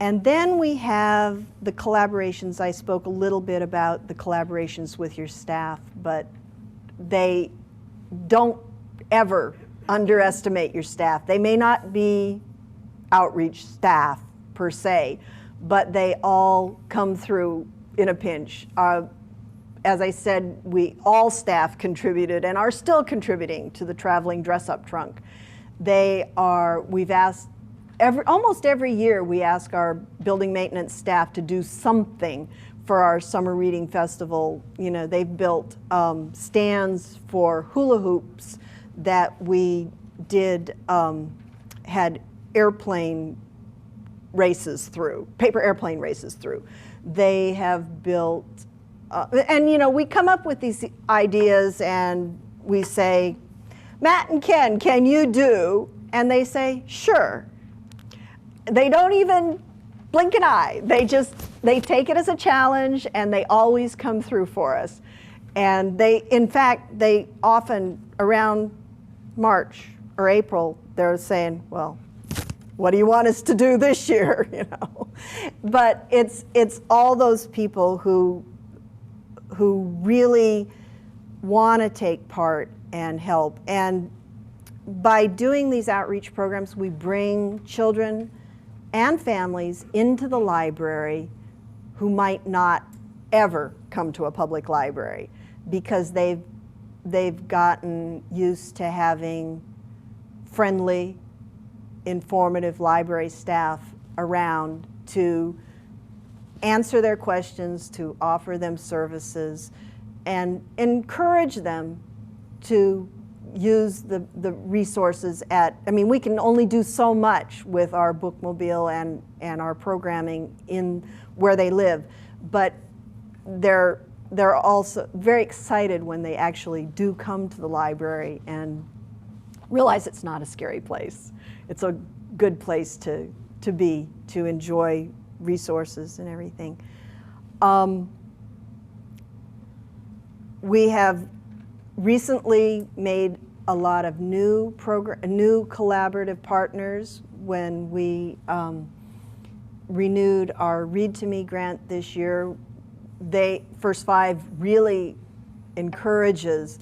And then we have the collaborations. I spoke a little bit about the collaborations with your staff, but they don't ever underestimate your staff. They may not be outreach staff per se, but they all come through in a pinch. As I said, all staff contributed and are still contributing to the traveling dress-up trunk. We've asked, almost every year we ask our building maintenance staff to do something for our summer reading festival. You know, they've built stands for hula hoops that we did, had airplane races through, paper airplane races through. They have built, and you know, we come up with these ideas and we say, Matt and Ken, can you do? And they say, sure. They don't even blink an eye. They take it as a challenge and they always come through for us. And in fact, they often, around March or April, they're saying, well, what do you want us to do this year? You know, but it's all those people who really want to take part and help. And by doing these outreach programs, we bring children and families into the library who might not ever come to a public library because they've gotten used to having friendly, informative library staff around to answer their questions, to offer them services, and encourage them to use the resources I mean, we can only do so much with our bookmobile and our programming in where they live, but they're also very excited when they actually do come to the library and realize it's not a scary place. It's a good place to be, to enjoy resources and everything. We have recently made a lot of new collaborative partners when we renewed our Read to Me grant this year. First Five really encourages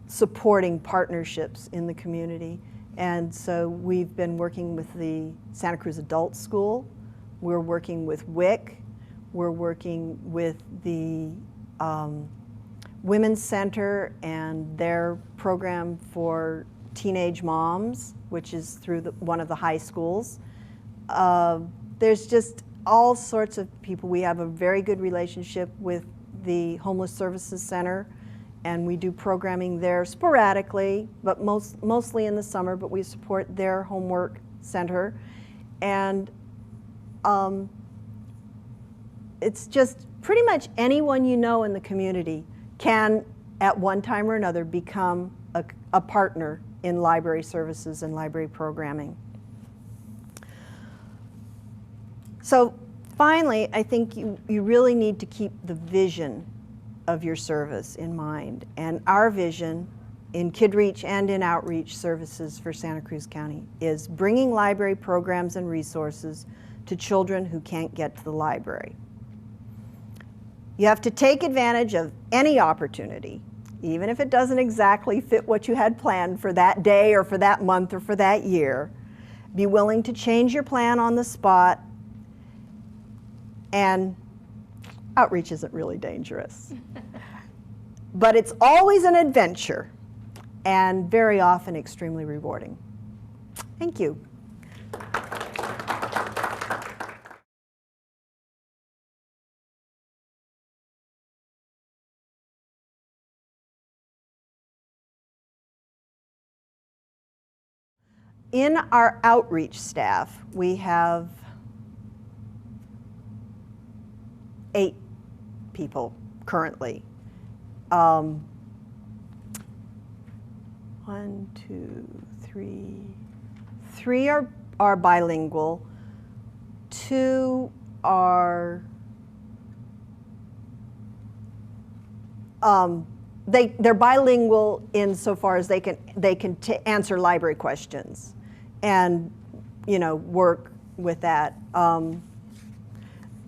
supporting partnerships in the community. And so we've been working with the Santa Cruz Adult School. We're working with WIC. We're working with the Women's Center and their program for teenage moms, which is through one of the high schools. There's just all sorts of people. We have a very good relationship with the Homeless Services Center, and we do programming there sporadically, but mostly in the summer, but we support their homework center. And it's just pretty much anyone you know in the community can, at one time or another, become a partner in library services and library programming. So finally, I think you really need to keep the vision of your service in mind. And our vision in KidReach and in outreach services for Santa Cruz County is bringing library programs and resources to children who can't get to the library. You have to take advantage of any opportunity, even if it doesn't exactly fit what you had planned for that day or for that month or for that year. Be willing to change your plan on the spot, and outreach isn't really dangerous. But it's always an adventure and very often extremely rewarding. Thank you. In our outreach staff, we have 8 people currently. 1, 2, 3. 3 are bilingual. 2 are they're bilingual insofar as they can answer library questions and work with that.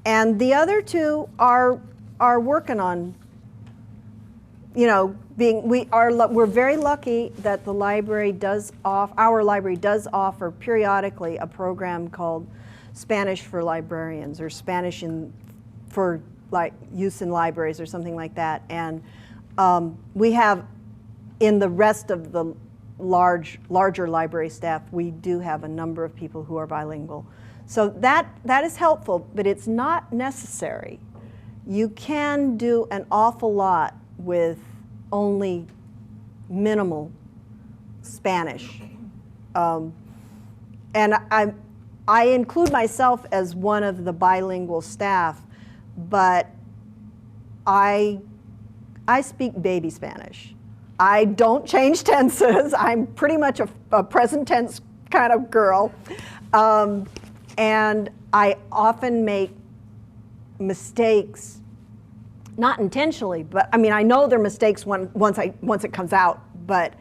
And the other two are working on, we're very lucky that the library our library does offer periodically a program called Spanish for Librarians, or Spanish for use in libraries, or something like that. And we have, in the rest of the larger library staff, we do have a number of people who are bilingual. So that is helpful, but it's not necessary. You can do an awful lot with only minimal Spanish. And I include myself as one of the bilingual staff, but I speak baby Spanish. I don't change tenses. I'm pretty much a present tense kind of girl. And I often make mistakes, not intentionally, but I mean, I know they're mistakes once it comes out, but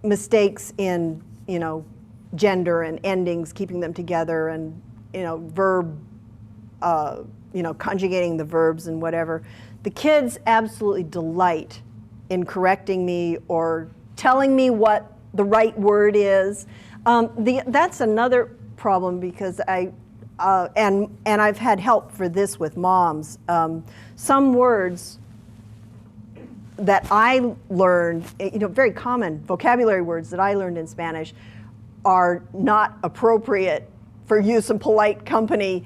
mistakes in, gender and endings, keeping them together, and, verb, conjugating the verbs and whatever. The kids absolutely delight in correcting me or telling me what the right word is. That's another problem, because and I've had help for this with moms. Some words that I learned, very common vocabulary words that I learned in Spanish, are not appropriate for use in polite company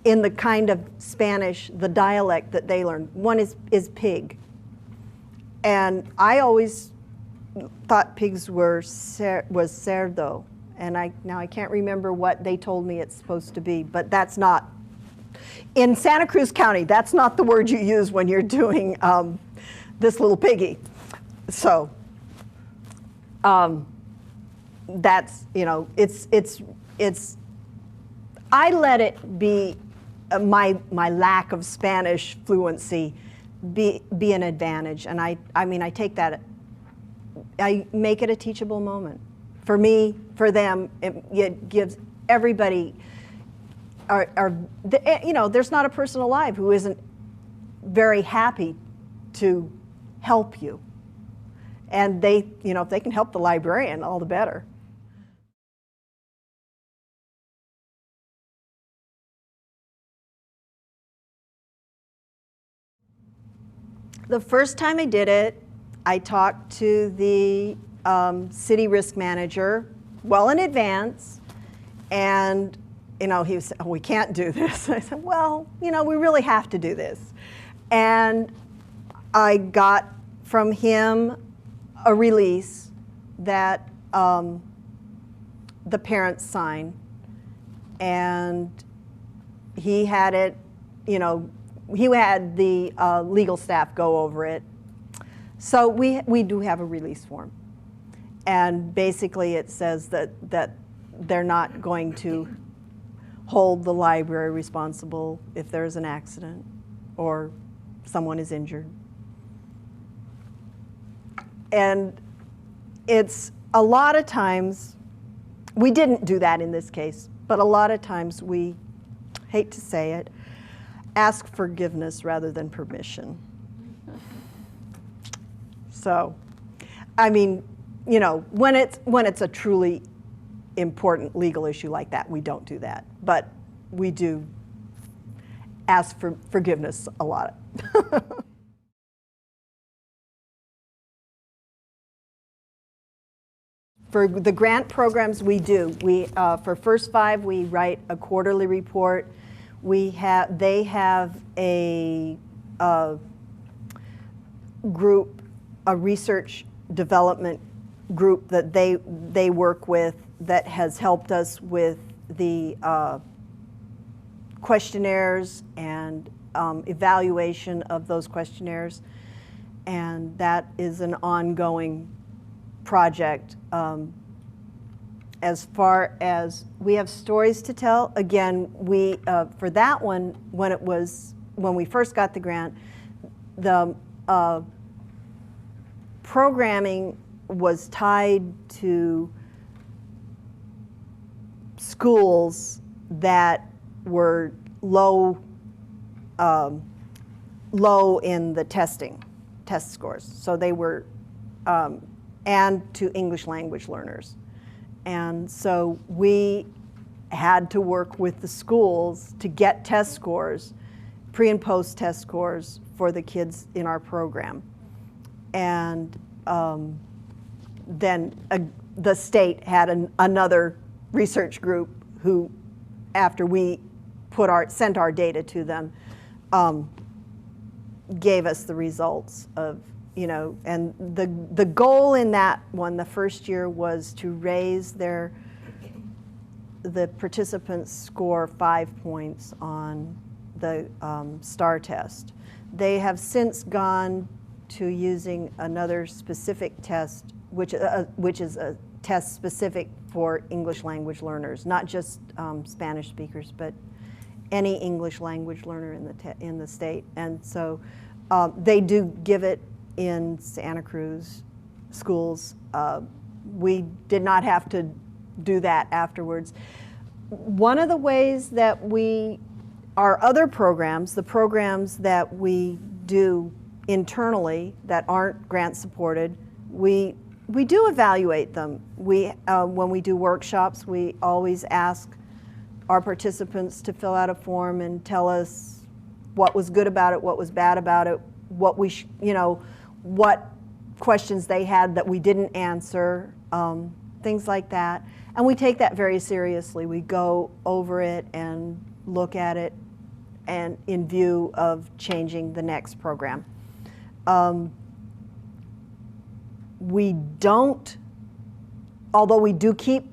in the kind of Spanish, the dialect that they learned. One is pig. And I always thought pigs was cerdo. And now I can't remember what they told me it's supposed to be, but that's not. In Santa Cruz County, that's not the word you use when you're doing this little piggy. So that's, it's, I let it be my lack of Spanish fluency be an advantage. And I mean, I take that, I make it a teachable moment. For me, for them, it gives everybody, there's not a person alive who isn't very happy to help you. And they, if they can help the librarian, all the better. The first time I did it, I talked to the city risk manager well in advance, and he was, oh, we can't do this. I said, well, we really have to do this. And I got from him a release that the parents sign, and he had it, he had the legal staff go over it. So we do have a release form. And basically it says that they're not going to hold the library responsible if there's an accident or someone is injured. And it's a lot of times, we didn't do that in this case, but a lot of times we, hate to say it, ask forgiveness rather than permission. So, I mean, when it's a truly important legal issue like that, we don't do that. But we do ask for forgiveness a lot. For the grant programs, we do. For First Five, we write a quarterly report. They have a group, a research development group that they work with that has helped us with the questionnaires and evaluation of those questionnaires. And that is an ongoing project. As far as we have stories to tell, again, for that one, when we first got the grant, the programming was tied to schools that were low in the test scores. So they were, and to English language learners. And so we had to work with the schools to get test scores, pre and post test scores for the kids in our program. And then the state had another research group who, after we sent our data to them, gave us the results of, and the goal in that one, the first year, was to raise the participants' score 5 points on the STAR test. They have since gone to using another specific test, which is a test specific for English language learners, not just Spanish speakers, but any English language learner in the state. And so they do give it in Santa Cruz schools. We did not have to do that afterwards. One of the ways that our other programs, the programs that we do internally that aren't grant supported, we do evaluate them. When we do workshops, we always ask our participants to fill out a form and tell us what was good about it, what was bad about it, what what questions they had that we didn't answer, things like that. And we take that very seriously. We go over it and look at it and in view of changing the next program. We don't, although we do keep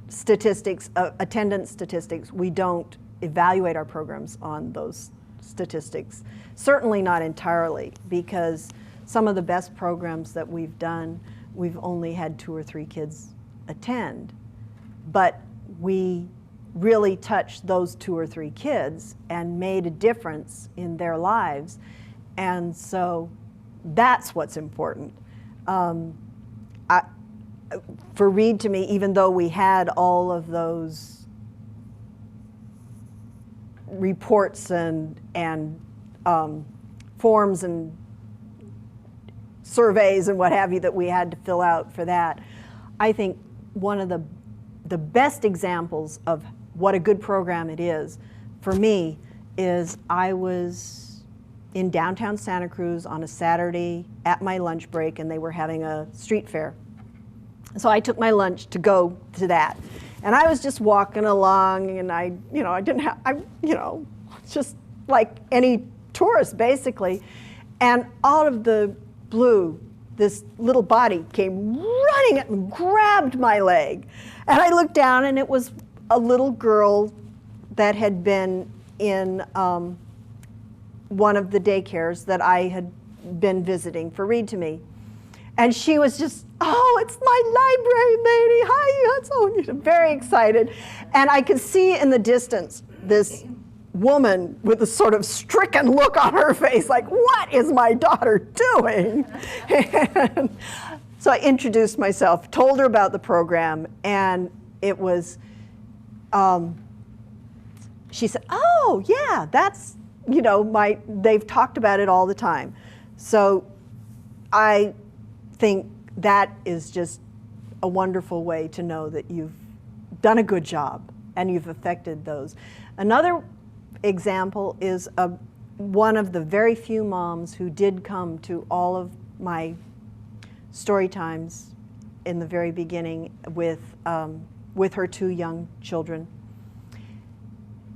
statistics, attendance statistics, we don't evaluate our programs on those statistics. Certainly not entirely, because some of the best programs that we've done, we've only had 2 or 3 kids attend. But we really touched those 2 or 3 kids and made a difference in their lives. And so that's what's important. For Read to Me, even though we had all of those reports and forms and surveys and what have you that we had to fill out for that, I think one of the best examples of what a good program it is for me is I was in downtown Santa Cruz on a Saturday at my lunch break, and they were having a street fair. So I took my lunch to go to that. And I was just walking along, and I didn't have, just like any tourist basically. And out of the blue, this little body came running up and grabbed my leg. And I looked down, and it was a little girl that had been in one of the daycares that I had been visiting for Read to Me. And she was just, oh, it's my library lady. Hi, that's very excited. And I could see in the distance this woman with a sort of stricken look on her face, like, what is my daughter doing? And so I introduced myself, told her about the program, and it was, she said, oh, yeah, that's, they've talked about it all the time. So I think that is just a wonderful way to know that you've done a good job and you've affected those. Another example is one of the very few moms who did come to all of my story times in the very beginning with her 2 young children.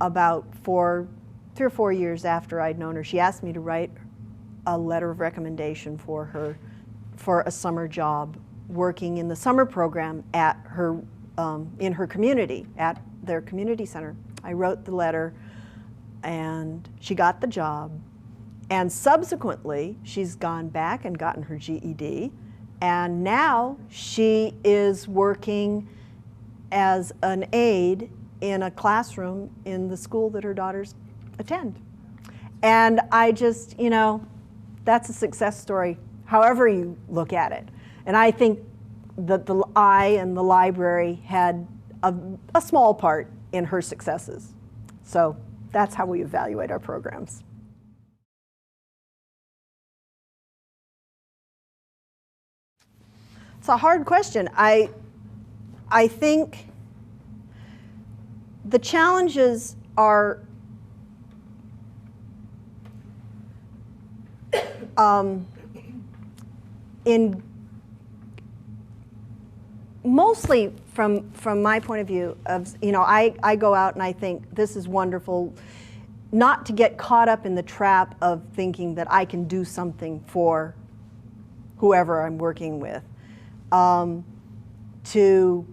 About 3 or 4 years after I'd known her, she asked me to write a letter of recommendation for her for a summer job working in the summer program at her, in her community, at their community center. I wrote the letter, and she got the job. And subsequently, she's gone back and gotten her GED, and now she is working as an aide in a classroom in the school that her daughters attend. And I just, that's a success story, however you look at it. And I think that I and the library had a small part in her successes. So that's how we evaluate our programs. It's a hard question. I think the challenges are in mostly from my point of view of, I go out and I think this is wonderful, not to get caught up in the trap of thinking that I can do something for whoever I'm working with, to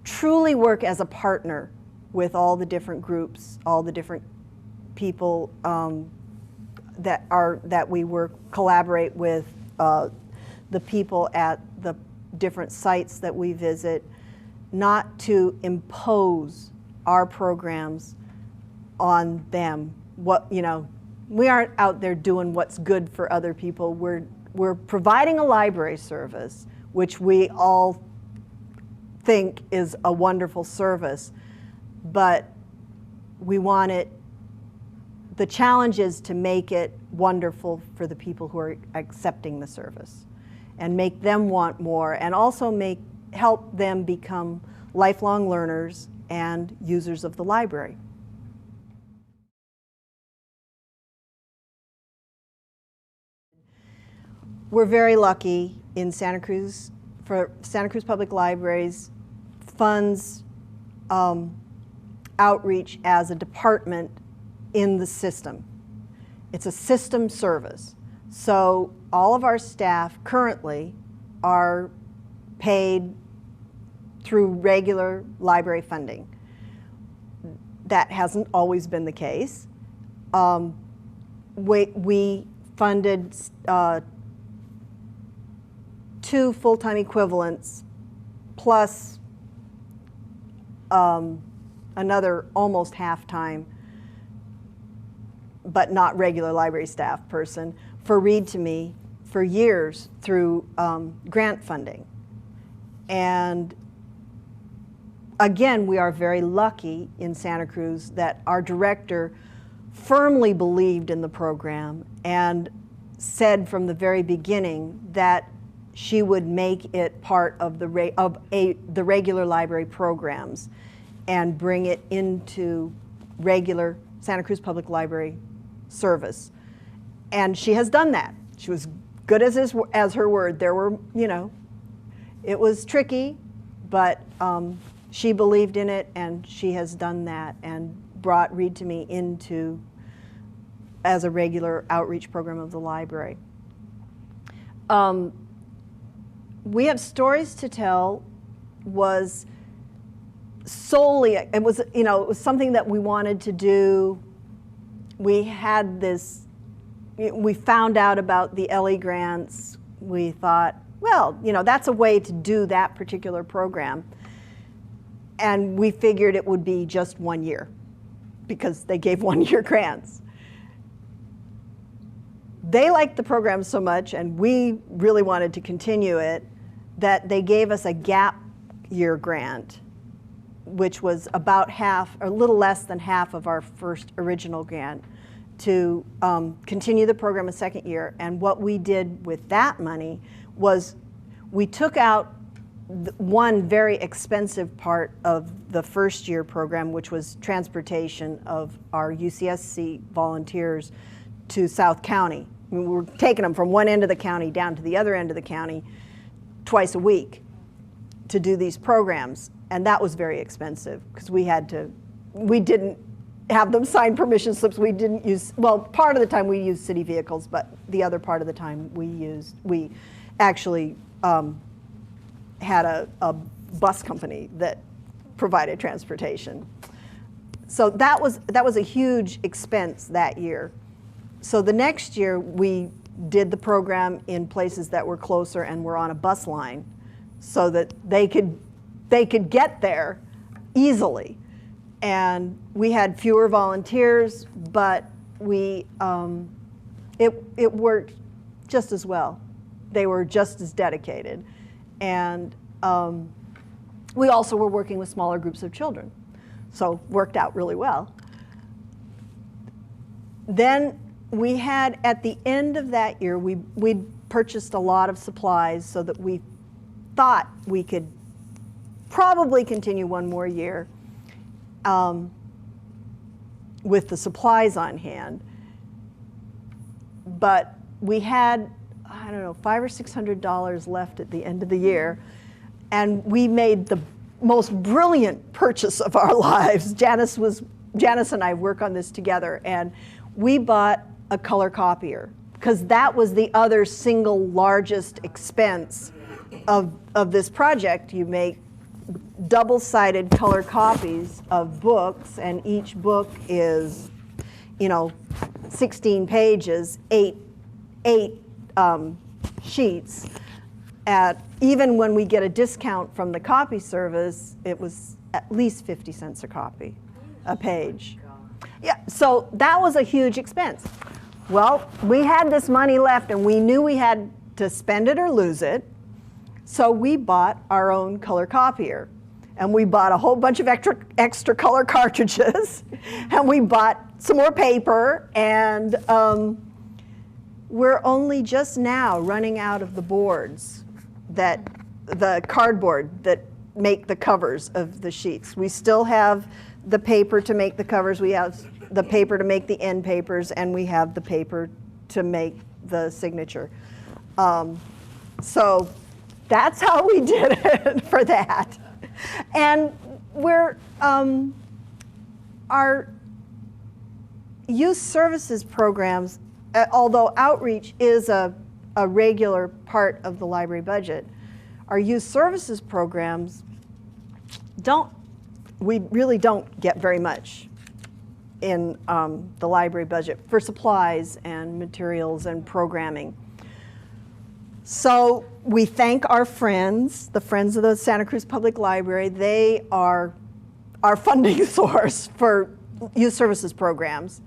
truly work as a partner with all the different groups, all the different people that we collaborate with, the people at the different sites that we visit, not to impose our programs on them. We aren't out there doing what's good for other people. We're providing a library service, which we all think is a wonderful service, but we want it, the challenge is to make it wonderful for the people who are accepting the service and make them want more, and also help them become lifelong learners and users of the library. We're very lucky in Santa Cruz, for Santa Cruz Public Libraries funds outreach as a department in the system. It's a system service. So all of our staff currently are paid through regular library funding. That hasn't always been the case. We funded 2 full-time equivalents plus another almost half-time, but not regular library staff person, for Read to Me for years through grant funding. And again, we are very lucky in Santa Cruz that our director firmly believed in the program and said from the very beginning that she would make it part of the regular library programs and bring it into regular Santa Cruz Public Library service. And she has done that. She was good as her word. There were, it was tricky, but she believed in it, and she has done that and brought Read to Me into as a regular outreach program of the library. We Have Stories to Tell was solely, it was something that we wanted to do. We had this, we found out about the LE grants. We thought, well, that's a way to do that particular program. And we figured it would be just 1 year because they gave 1-year grants. They liked the program so much, and we really wanted to continue it, that they gave us a gap year grant, which was about half, or a little less than half of our first original grant, to continue the program a second year. And what we did with that money was we took out one very expensive part of the first year program, which was transportation of our UCSC volunteers to South County. I mean, we were taking them from one end of the county down to the other end of the county twice a week to do these programs. And that was very expensive because we didn't have them sign permission slips. We didn't use, well, part of the time we used city vehicles, but the other part of the time we actually had a bus company that provided transportation. So that was a huge expense that year. So the next year we did the program in places that were closer and were on a bus line so that they could get there easily. And we had fewer volunteers, but it worked just as well. They were just as dedicated. And We also were working with smaller groups of children, so worked out really well. Then we had, at the end of that year, we'd purchased a lot of supplies so that we thought we could probably continue one more year with the supplies on hand. But we had, I don't know, $500 or $600 left at the end of the year, and we made the most brilliant purchase of our lives. Janice and I work on this together, and we bought a color copier, because that was the other single largest expense of this project. You make double-sided color copies of books, and each book is, 16 pages, eight sheets. Even when we get a discount from the copy service, it was at least 50 cents a page. Yeah, so that was a huge expense. Well, we had this money left, and we knew we had to spend it or lose it, so we bought our own color copier. And we bought a whole bunch of extra color cartridges, and we bought some more paper, and we're only just now running out of the boards, the cardboard that make the covers of the sheets. We still have the paper to make the covers, we have the paper to make the end papers, and we have the paper to make the signature. So that's how we did it for that. And we're, our youth services programs, although outreach is a regular part of the library budget, our youth services programs we really don't get very much in the library budget for supplies and materials and programming. So we thank our friends, the Friends of the Santa Cruz Public Library. They are our funding source for youth services programs.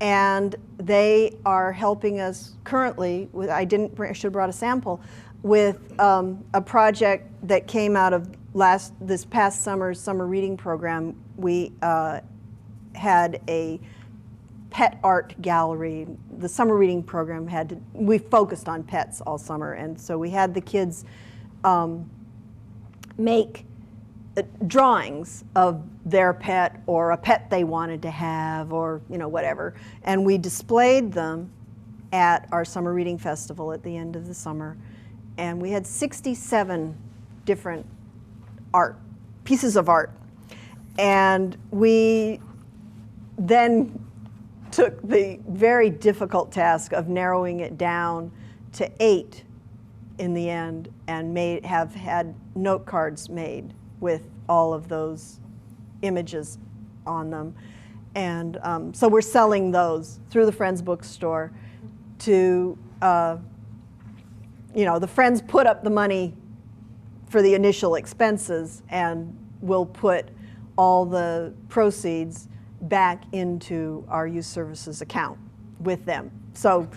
And they are helping us currently with, I should have brought a sample, with a project that came out of this past summer's summer reading program. We had a pet art gallery. The summer reading program we focused on pets all summer, and so we had the kids make drawings of their pet or a pet they wanted to have, or whatever, and we displayed them at our summer reading festival at the end of the summer, and we had 67 different pieces of art, and we then took the very difficult task of narrowing it down to 8 in the end, and have had note cards made with all of those images on them. And so we're selling those through the Friends bookstore to, the Friends put up the money for the initial expenses, and we'll put all the proceeds back into our youth services account with them. So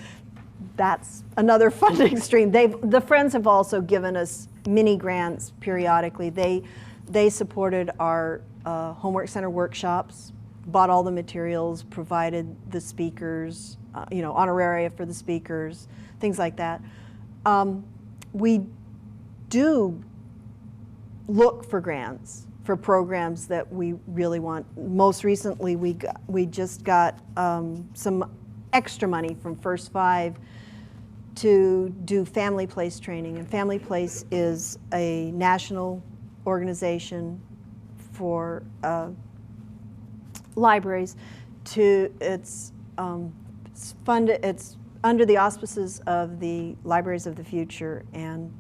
that's another funding stream. The Friends have also given us mini grants periodically. They supported our homework center workshops, bought all the materials, provided the speakers, honoraria for the speakers, things like that. We do look for grants for programs that we really want. Most recently, we just got some extra money from First Five to do Family Place training. And Family Place is a national organization for libraries. It's under the auspices of the Libraries of the Future and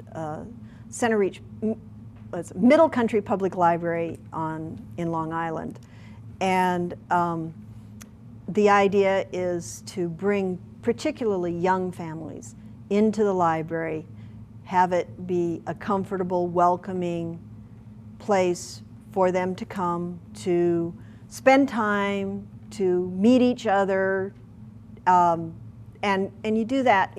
it's Middle Country Public Library in Long Island. And the idea is to bring particularly young families into the library, have it be a comfortable, welcoming place for them to come, to spend time, to meet each other, and you do that,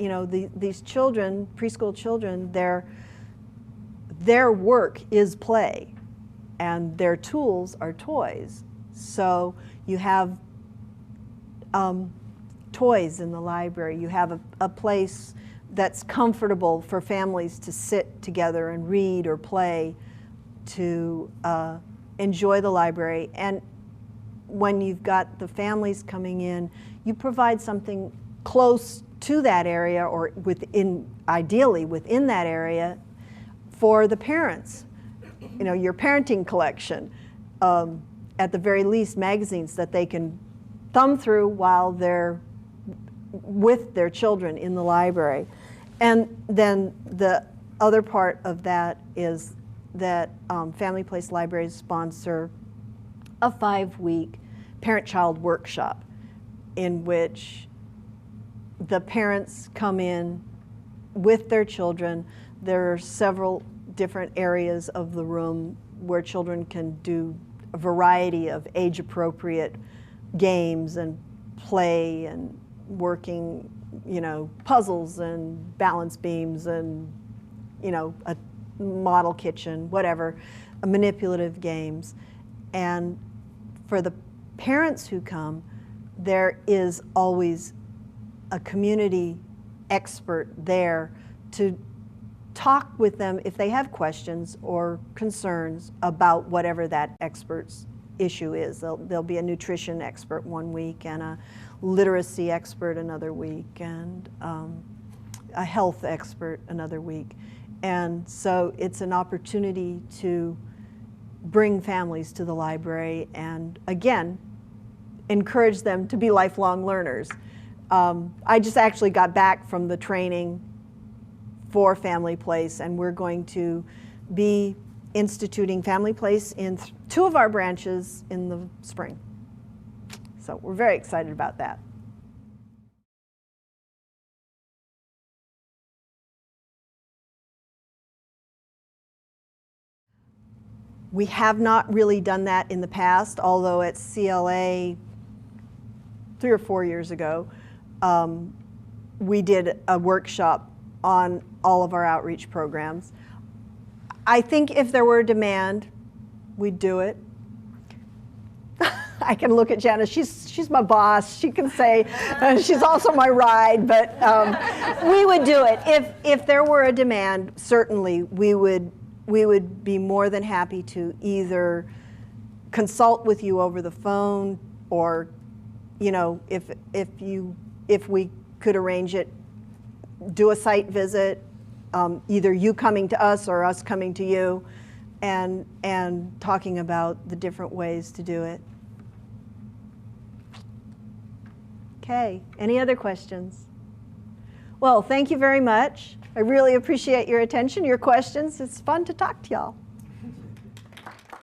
these children, preschool children, their work is play. and their tools are toys. So you have toys in the library. You have a place that's comfortable for families to sit together and read or play, to enjoy the library. And when you've got the families coming in, you provide something close to that area, or ideally within that area, for the parents. You know, your parenting collection, at the very least magazines that they can thumb through while they're with their children in the library. And then the other part of that is that Family Place Libraries sponsor a 5-week parent-child workshop in which the parents come in with their children. There are several different areas of the room where children can do a variety of age-appropriate games and play and working, you know, puzzles and balance beams and, you know, a model kitchen, whatever, manipulative games. And for the parents who come, there is always a community expert there to talk with them if they have questions or concerns about whatever that expert's issue is. There'll be a nutrition expert one week and a literacy expert another week and a health expert another week. And so it's an opportunity to bring families to the library and, again, encourage them to be lifelong learners. I just actually got back from the training for Family Place, and we're going to be instituting Family Place in 2 of our branches in the spring. So we're very excited about that. We have not really done that in the past, although at CLA 3 or 4 years ago, we did a workshop on all of our outreach programs. I think if there were a demand, we'd do it. I can look at Janice, she's my boss, she can say, she's also my ride, but we would do it. If there were a demand, certainly we would be more than happy to either consult with you over the phone, or, you know, if we could arrange it, do a site visit, either you coming to us or us coming to you, and talking about the different ways to do it. Okay, any other questions? Well, thank you very much. I really appreciate your attention, your questions. It's fun to talk to y'all.